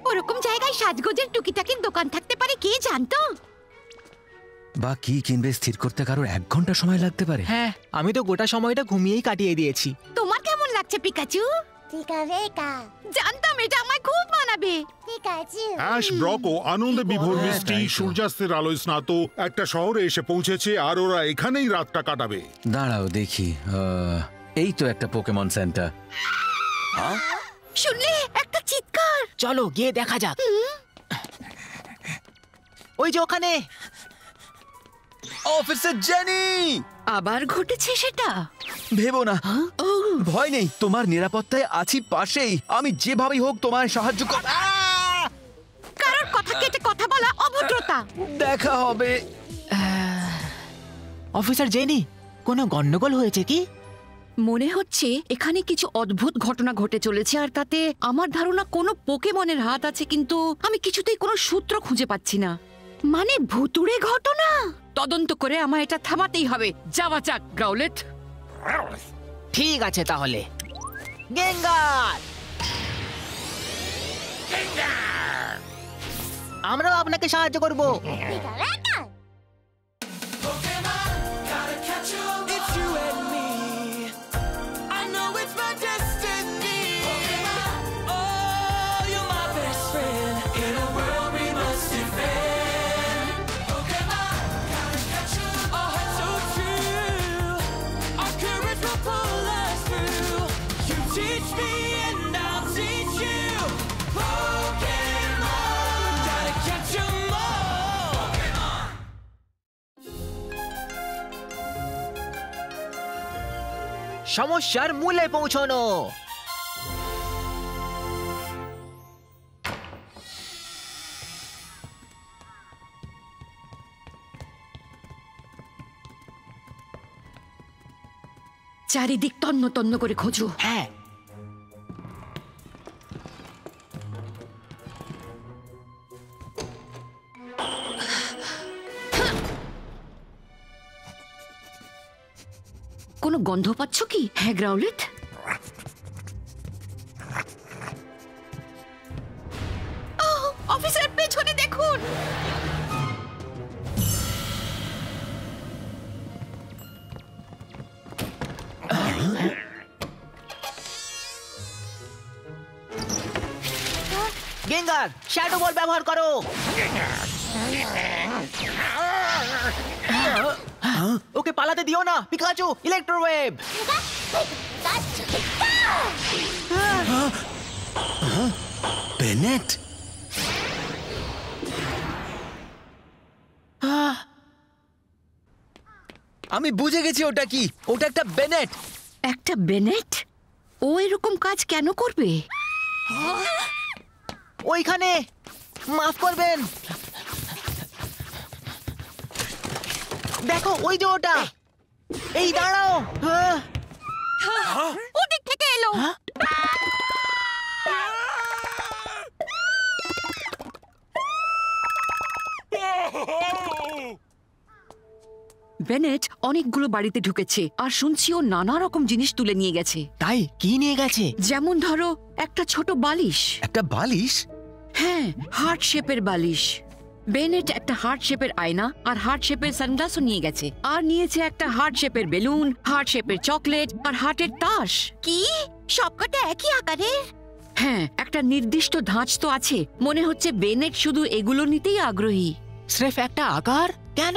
ওরকম জায়গায় সাজগোজের টুকিটাকির দোকান থাকতে পারে, কে জানতো? বা কি কিনবে স্থির করতে কারোর 1 ঘন্টা সময় লাগতে পারে। হ্যাঁ, আমি তো গোটা সময়টা ঘুমিয়েই কাটিয়ে দিয়েছি। তোমার কেমন লাগছে পিকাচু? জানতাম এটা আমায় খুব মানাবে। অ্যাশ ব্রকো আনন্দে বিভোর মিষ্টি সূর্যাস্তের আলোয় স্নাত একটা শহরে এসে পৌঁছেছে, আর ওরা এখানেই রাতটা কাটাবে। দাঁড়াও দেখি, এই তো একটা পোকেমন সেন্টার। শুনলে একটা চিৎকার? চলো গিয়ে দেখা যাক। ওই যে ওখানে। Officer jenny! আবার ঘটেছে সেটা? ভেবো না, ভয় নেই, তোমার নিরাপত্তায় আছি পাশেই। আমি যেভাবেই হোক তোমায় সাহায্য করব। কারোর কথা কেটে কথা বলা অভদ্রতা। দেখা হবে। অফিসার জেনি, কোনো গন্ডগোল হয়েছে কি? মনে হচ্ছে এখানে কিছু অদ্ভুত ঘটনা ঘটে চলেছে, আর তাতে আমার ধারণা কোনো পোকেমনের হাত আছে, কিন্তু আমি কিছুতেই কোনো সূত্র খুঁজে পাচ্ছি না। মানে ভুতুড়ে ঘটনা? তদন্ত করে আমায় এটা থামাতেই হবে। যাওয়া যাক গ্রাউলেট। ঠিক আছে তাহলে। গেঙ্গার, আমরাও আপনাকে সাহায্য করব। সমস্যার মূলে পৌঁছানো। চারিদিক তন্ন তন্ন করে খোঁজো। হ্যাঁ, কোনো গন্ধ পাচ্ছ কি? হ্যাঁ গ্রাউলেট, অফিসার পেছনে দেখুন। গেঙ্গার, শ্যাডো বল ব্যবহার করো। ওকে পালাতে দিও না পিকাচু। ইলেকট্রোওয়েভ। বেনেট! আমি বুঝে গেছি ওটা কি। ওটা একটা বেনেট। একটা বেনেট? ও এরকম কাজ কেন করবে? ওইখানে, মাফ করবেন। দেখো ওই যে ওটা। এই দাঁড়াও। ওদিক থেকে এলো। বেনেট অনেকগুলো বাড়িতে ঢুকেছে, আর শুনছি ও নানা রকম জিনিস তুলে নিয়ে গেছে। তাই কি নিয়ে গেছে? যেমন ধরো একটা ছোট বালিশ। একটা বালিশ? হ্যাঁ, হার্ট শেপের বালিশ। বেনেট একটা হার্ট শেপের আয়না আর হার্ট শেপের সানগ্লাসও নিয়ে গেছে, আর নিয়েছে একটা হার্ট শেপের বেলুন, হার্ট শেপের চকলেট আর হার্টের তাস। কি সবকটা একই আকারের? হ্যাঁ, একটা নির্দিষ্ট ধাঁচ তো আছে। মনে হচ্ছে বেনেট শুধু এগুলো নিতেই আগ্রহী। স্রেফ একটা আকার কেন?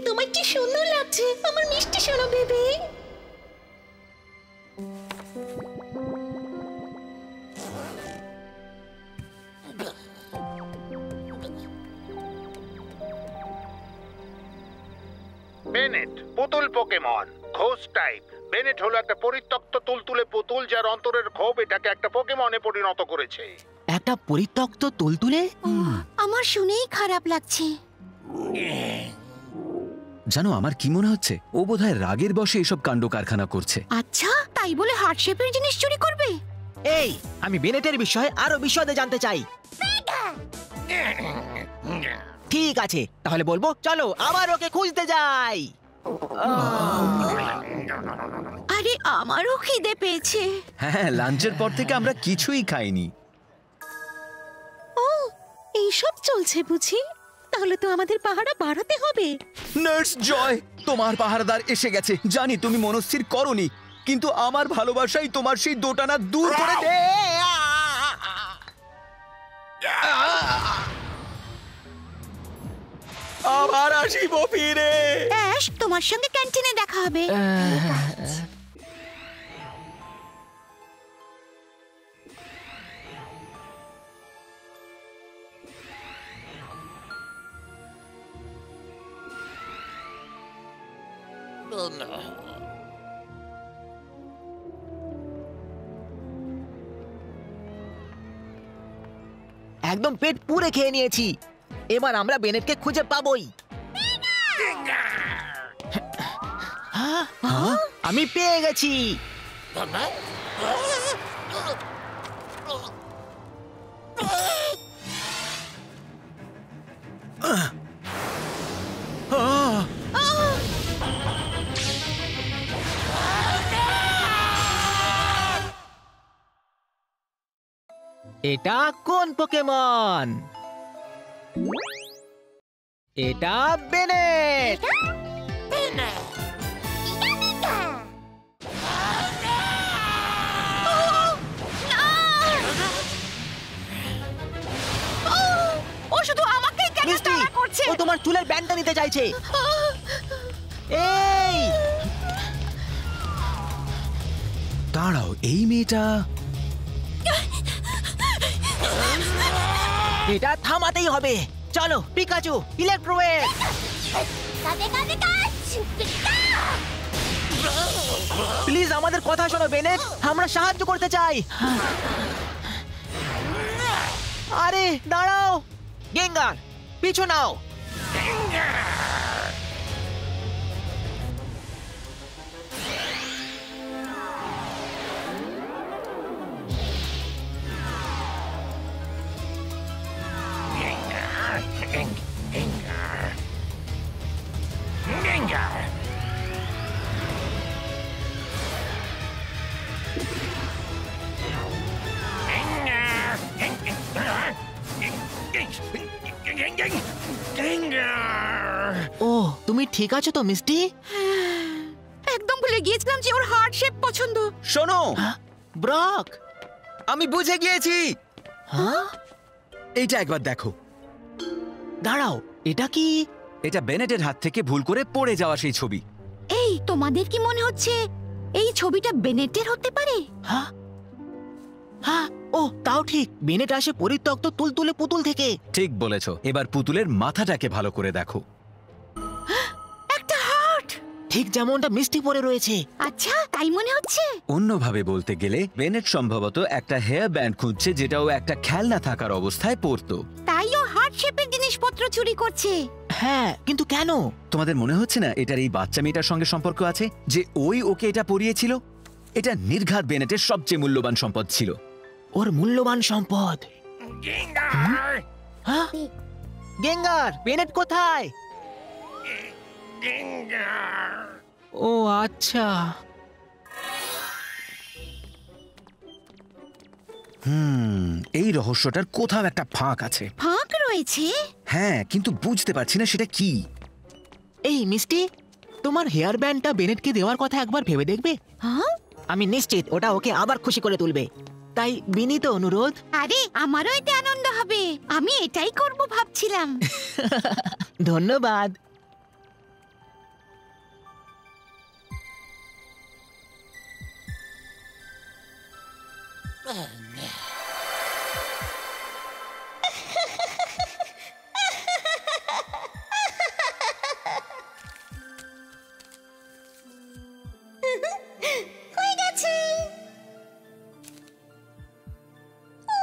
তোমার কি সুন্দর লাগছে আমার মিষ্টি সোনা বেবি। বেনেট পুতুল পোকেমন ঘোষ টাইপ। বেনেট হলো একটা পরিত্যক্ত তুলতুলে পুতুল যার অন্তরের ক্ষোভ এটাকে একটা পোকেমনে পরিণত করেছে। একটা পরিত্যক্ত তুলতুলে? আমার শুনেই খারাপ লাগছে। জানো আমার কি মনে হচ্ছে, ও বোধহয় রাগের বশে এসব কাণ্ড কারখানা করছে। আচ্ছা, তাই বলে হার্ট শেপের জিনিস চুরি করবে? এই, আমি বেনেটের বিষয়ে আরো বিশদে জানতে চাই। ঠিক আছে, তাহলে বলবো চলো আবার ওকে খুঁজতে যাই। আরে আমারও খিদে পেয়েছে। হ্যাঁ, লাঞ্চের পর থেকে আমরা কিছুই খাইনি। ও, এইসব চলছে বুঝি? তাহলে তো আমাদের পাহারা বাড়াতে হবে। নার্স জয়, তোমার পাহারাদার এসে গেছে। জানি তুমি মনস্থির করনি, কিন্তু আমার ভালোবাসাই তোমার সেই দোটানা দূর করে দে। আবার আসিব ফিরে। অ্যাশ, তোমার সঙ্গে ক্যান্টিনে দেখা হবে। একদম পেট পুরে খেয়ে নিয়েছি, এবার আমরা বেনেটকে খুঁজে পাবোই। আমি পেয়ে গেছি। এটা কোন পোকেমন? এটা বেনেট। ও শুধু আমাকে কেন মিষ্টি, তাড়া করছে? ও তোমার চুলের ব্যান্ডটা নিতে চাইছে। এই দাঁড়াও, এই মেয়েটা এটা থামাতেই হবে। চলো পিকাচু, ইলেকট্রোওয়েভ। প্লিজ আমাদের কথা শোনো বেনেট, আমরা সাহায্য করতে চাই। আরে দাঁড়াও, গেঙ্গার পিছু নাও। ও, তুমি ঠিক আছো তো মিষ্টি? একদম ভুলে গিয়েছিলাম যে ওর হার্ট শেপ পছন্দ। শোনো, ব্রক, আমি বুঝে গিয়েছি। হ্যাঁ এইটা একবার দেখো। দাঁড়াও, এটা কি? এটা বেনেটের হাত থেকে ভুল করে পড়ে যাওয়া সেই ছবি। এই, তোমাদের কি মনে হচ্ছে এই ছবিটা বেনেটের হতে পারে? হ্যাঁ হ্যাঁ, ও তাও ঠিক, বেনেট আসে পরিত্যক্ত তুলতুলে পুতুল থেকে। ঠিক বলেছো। এবার পুতুলের মাথাটাকে ভালো করে দেখো। একটা হার্ট, ঠিক যেমনটা মিষ্টি পরে রয়েছে। আচ্ছা তাই মনে হচ্ছে। অন্যভাবে বলতে গেলে বেনেট সম্ভবত একটা হেয়ার ব্যান্ড খুঁজছে, যেটা ও একটা খেলনা থাকার অবস্থায় পরতো। তাই ও হার্ট শেপের জিনিসপত্র চুরি করছে। হ্যাঁ, কিন্তু কেন? তোমাদের মনে হচ্ছে না এটার এই বাচ্চা মেয়েটার সঙ্গে সম্পর্ক আছে, যে ওই ওকে এটা পরিয়েছিল? এটা নির্ঘাত বেনেটের সবচেয়ে মূল্যবান সম্পদ ছিল। ওর মূল্যবান সম্পদ। হ্যাঁ? গেঙ্গার, বেনেট কোথায়? ও আচ্ছা। এই রহস্যটার কোথাও একটা ফাঁক আছে। ফাঁক রয়েছে? হ্যাঁ, কিন্তু বুঝতে পারছি না সেটা কি। এই মিষ্টি, তোমার হেয়ার ব্যান্ডটা বেনেটকে দেওয়ার কথা একবার ভেবে দেখবে? হ্যাঁ, আমি নিশ্চিত ওটা ওকে আবার খুশি করে তুলবে। তাই বিনীত অনুরোধ। আরে আমারও এতে আনন্দ হবে। আমি এটাই করব ভাবছিলাম। ধন্যবাদ। হয়ে গেছে। ও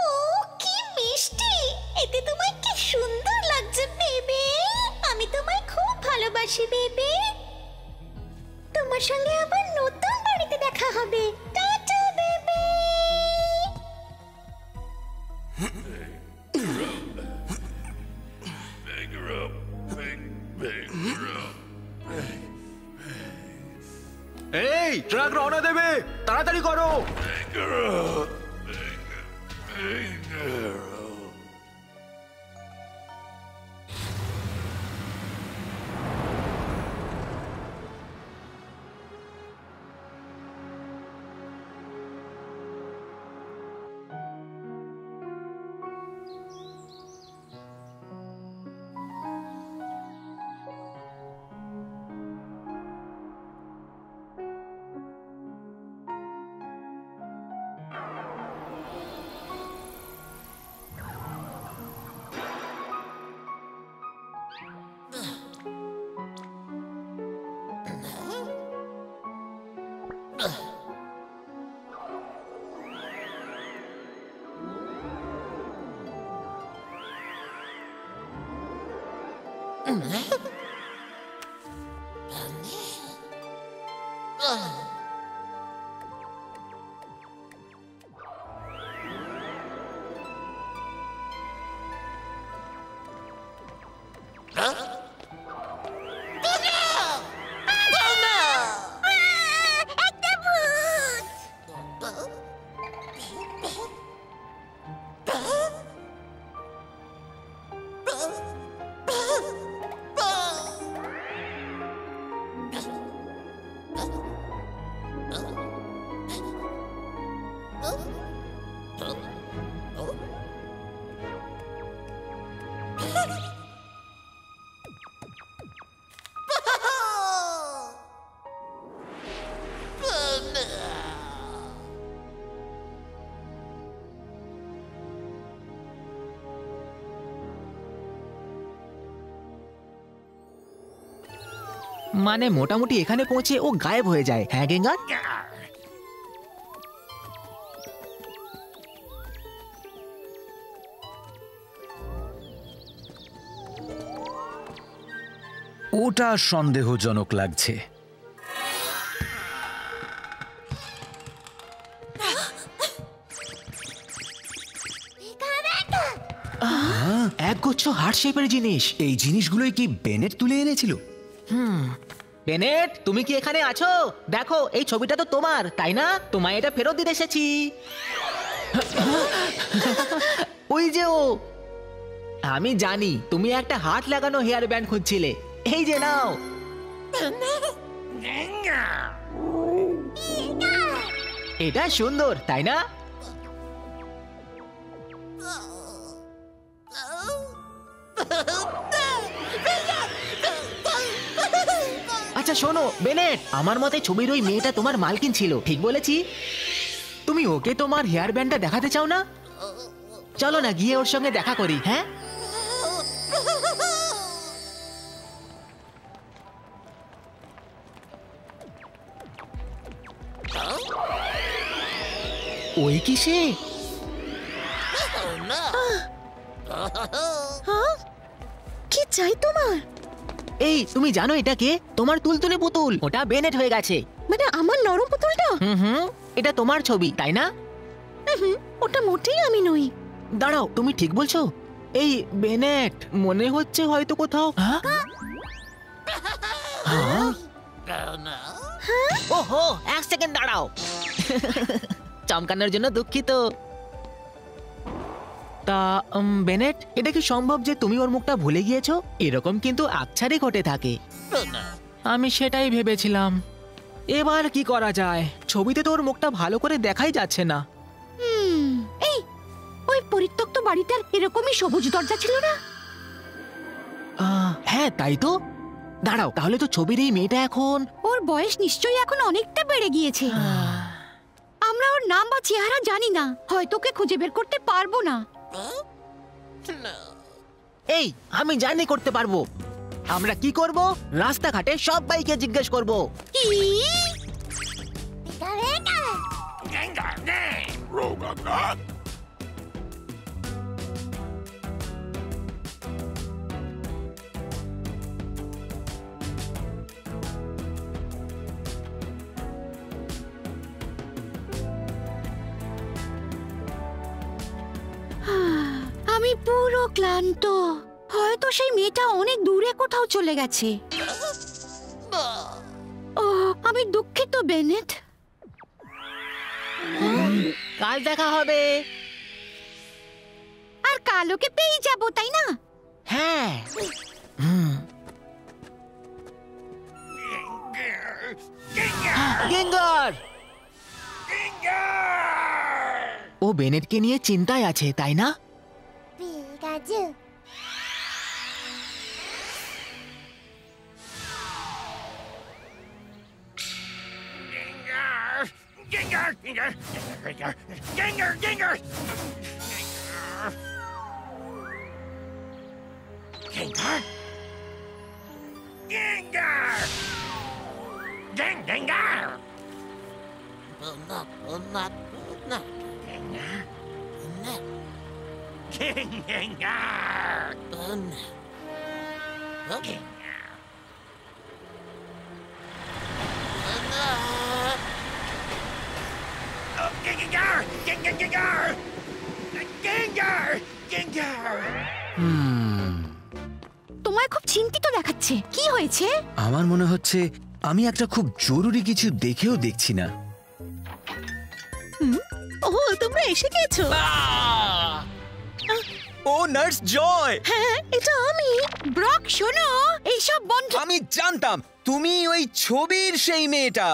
কি মিষ্টি, এতে তোমায় কি সুন্দর লাগছে বেবি। আমি তোমায় খুব ভালোবাসি বেবি। তোমার সঙ্গে আবার নতুন বাড়িতে দেখা হবে। Tata baby. এই ট্রাক রওনা দেবে, তাড়াতাড়ি করো। মানে মোটামুটি এখানে পৌঁছে ও গায়েব হয়ে যায়। হ্যাঁ গেঙ্গার? ওটা সন্দেহজনক লাগছে। একগুচ্ছ হার্ট শেপের জিনিস। এই জিনিসগুলোই কি বেনেট তুলে এনেছিল? বেনেট, তুমি কি এখানে আছো? দেখো, এই ছবিটা তো তোমার, তাই না? তোমায় এটা ফেরত দিতে এসেছি। ওই যে ও। আমি জানি তুমি একটা হার্ট লাগানো হেয়ার ব্যান্ড খুঁজছিলে। এই যে নাও। এটা সুন্দর, তাই না? আচ্ছা শোনো বেনেট, আমার মতে ছবির ওই মেয়েটা তোমার মালকিন ছিল, ঠিক বলেছি? তুমি ওকে তোমার হেয়ার ব্যান্ডটা দেখাতে চাও না? চলো না গিয়ে ওর সঙ্গে দেখা করি। হ্যাঁ, ওই কি সে? কি চাই তোমার? এই তুমি জানো এটা কে? তোমার তুলতুলে পুতুল। ওটা বেনেট হয়ে গেছে। মানে আমার নরম পুতুলটা? হুম, এটা তোমার ছবি, তাই না? ওটা মোটেই আমি নই। দাঁড়াও, তুমি ঠিক বলছো? এই বেনেট মনে হচ্ছে হয়তো কোথাও। ওহো, এক সেকেন্ড দাঁড়াও। চমকানোর জন্য দুঃখিত। তা বেনেট, এটা কি সম্ভব যে তুমি ওর মুখটা ভুলে গিয়েছো? এরকম কিন্তু আকছারে ঘটে থাকে। আমি সেটাই ভেবেছিলাম। এবার কি করা যায়? ছবিতে তো ওর মুখটা ভালো করে দেখাই যাচ্ছে না। এই ওই পরিত্যক্ত বাড়িটার এরকমই সবুজ দরজা ছিল না? হ্যাঁ তাই তো। দাঁড়াও, তাহলে তো ছবির এই মেয়েটা এখন... ওর বয়স নিশ্চয়ই এখন অনেকটা বেড়ে গিয়েছে। আমরা ওর নাম বা চেহারা জানি না, হয়তো ওকে খুঁজে বের করতে পারবো না। এই আমি জানি করতে পারবো। আমরা কি করব? রাস্তাঘাটে সবাইকে জিজ্ঞেস করব। কি? আমি পুরো ক্লান্ত। হয়তো সেই মেয়েটা অনেক দূরে কোথাও চলে গেছে। ও, আমি দুঃখিত বেনেট। কাল দেখা হবে। আর কাল ওকে পেয়ে যাবো, তাই না? হ্যাঁ। গেঙ্গার! ও বেনেটকে নিয়ে চিন্তায় আছে, তাই না? পিকাচু। তোমায় খুব চিন্তিত দেখাচ্ছে, কি হয়েছে? আমার মনে হচ্ছে আমি একটা খুব জরুরি কিছু দেখেও দেখছি না। ও, তোমরা এসে গেছো। ও নার্স জয়, হ্যাঁ, এটা আমি। ব্রক, শোনো, এইসব বন্ধ। আমি জানতাম তুমি ওই ছবির সেই মেয়েটা।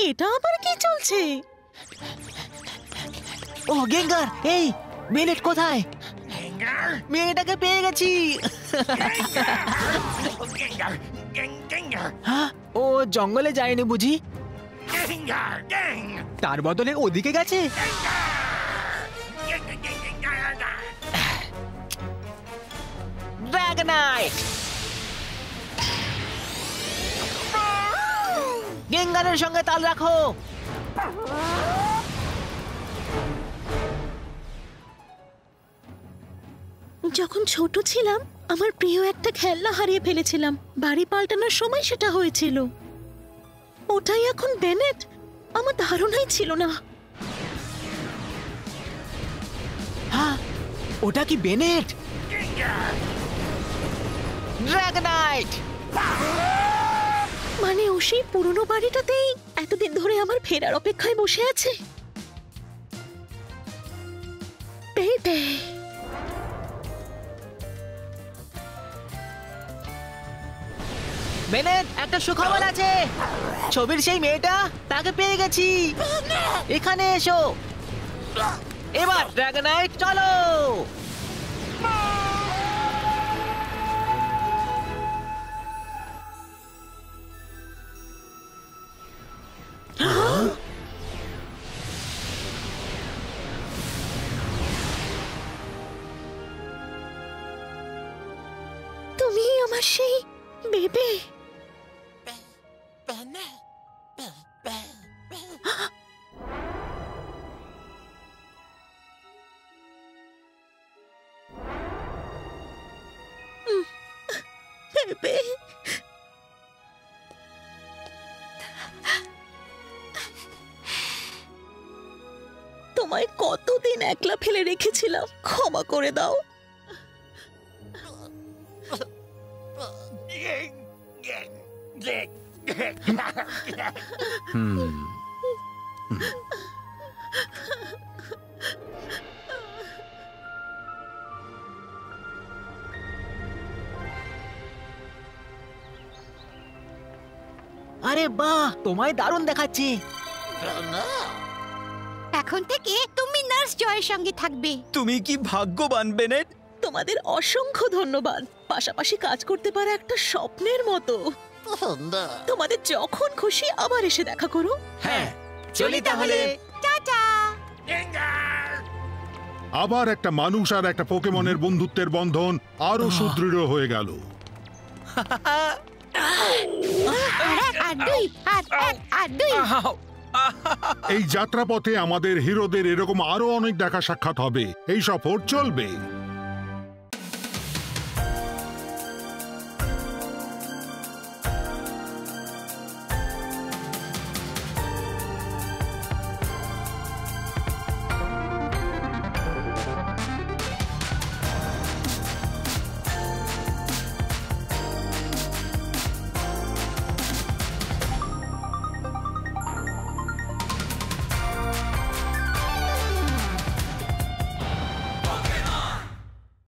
এটা আবার কি চলছে? ও গেঙ্গার, এই বেনেট কোথায়? মেয়েটাকে পেয়ে গেছি। হ্যাঁ, ও জঙ্গলে যায়নি বুঝি? তার বদলে ওদিকে গেছে। ড্রাগনাইট! গেঙ্গারের সঙ্গে তাল রাখো। যখন ছোট ছিলাম আমার প্রিয় একটা খেলনা হারিয়ে ফেলেছিলাম। বাড়ি পাল্টানোর সময় সেটা হয়েছিল। ওটাই এখন বেনেট? আমার ধারণাই ছিল না। হ্যাঁ, ওটা কি বেনেট? ড্রাগনাইট! মানে ও সেই পুরনো বাড়িটাতেই এতদিন ধরে আমার ফেরার অপেক্ষায় বসে আছে। বেবি, বেনেট, একটা সুখবর আছে। ছবির সেই মেয়েটা, তাকে পেয়ে গেছি। এখানে এসো। এবার ড্রাগনাইট চলো। তুমি আমার সেই বেবি। বেবি, তোমায় কতদিন একলা ফেলে রেখেছিলাম, ক্ষমা করে দাও। আরে বাহ, তোমায় দারুণ দেখাচ্ছে। এখন থেকে তুমি নার্স জয়ের সঙ্গে থাকবে। তুমি কি ভাগ্যবান বেনেট। তোমাদের অসংখ্য ধন্যবাদ। পাশাপাশি কাজ করতে পারা একটা স্বপ্নের মতো। তোমাদের যখন খুশি আবার এসে দেখা করো। হ্যাঁ, চলি তাহলে। টাটা। আবার একটা মানুষ আর একটা পোকেমনের বন্ধুত্বের বন্ধন আরো সুদৃঢ় হয়ে গেল। আর দুই, আর দুই। এই যাত্রাপথে আমাদের হিরোদের এরকম আরো অনেক দেখা সাক্ষাৎ হবে। এই সফর চলবে।